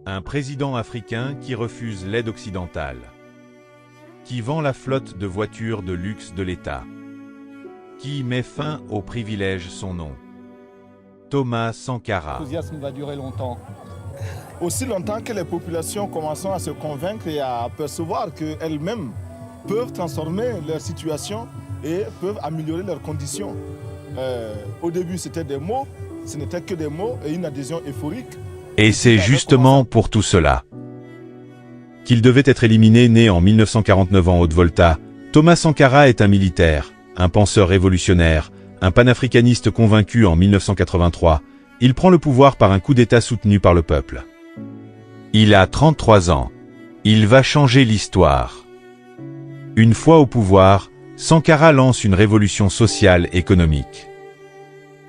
Un président africain qui refuse l'aide occidentale. Qui vend la flotte de voitures de luxe de l'État. Qui met fin aux privilèges son nom. Thomas Sankara. L'enthousiasme va durer longtemps. Aussi longtemps que les populations commenceront à se convaincre et à percevoir qu'elles-mêmes peuvent transformer leur situation et peuvent améliorer leurs conditions. Au début, c'était des mots, ce n'était que des mots et une adhésion euphorique. Et c'est justement pour tout cela qu'il devait être éliminé. Né en 1949 en Haute-Volta, Thomas Sankara est un militaire, un penseur révolutionnaire, un panafricaniste convaincu. En 1983, il prend le pouvoir par un coup d'État soutenu par le peuple. Il a 33 ans. Il va changer l'histoire. Une fois au pouvoir, Sankara lance une révolution sociale et économique.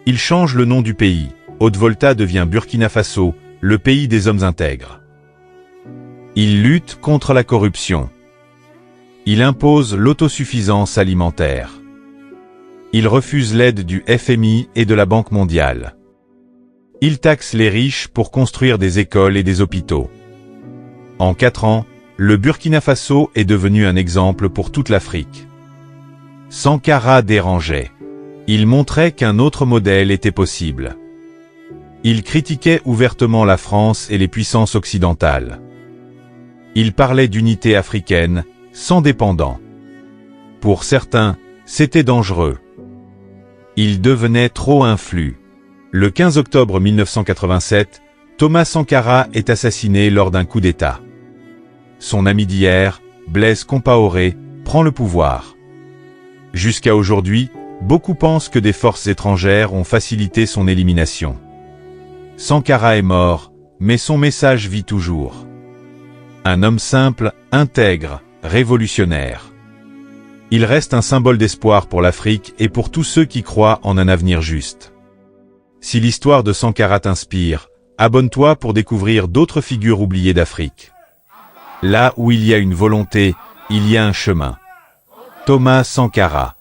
Il change le nom du pays. Haute-Volta devient Burkina Faso, le pays des hommes intègres. Il lutte contre la corruption. Il impose l'autosuffisance alimentaire. Il refuse l'aide du FMI et de la Banque mondiale. Il taxe les riches pour construire des écoles et des hôpitaux. En 4 ans, le Burkina Faso est devenu un exemple pour toute l'Afrique. Sankara dérangeait. Il montrait qu'un autre modèle était possible. Il critiquait ouvertement la France et les puissances occidentales. Il parlait d'unité africaine, sans dépendants. Pour certains, c'était dangereux. Il devenait trop influent. Le 15 octobre 1987, Thomas Sankara est assassiné lors d'un coup d'État. Son ami d'hier, Blaise Compaoré, prend le pouvoir. Jusqu'à aujourd'hui, beaucoup pensent que des forces étrangères ont facilité son élimination. Sankara est mort, mais son message vit toujours. Un homme simple, intègre, révolutionnaire. Il reste un symbole d'espoir pour l'Afrique et pour tous ceux qui croient en un avenir juste. Si l'histoire de Sankara t'inspire, abonne-toi pour découvrir d'autres figures oubliées d'Afrique. Là où il y a une volonté, il y a un chemin. Thomas Sankara.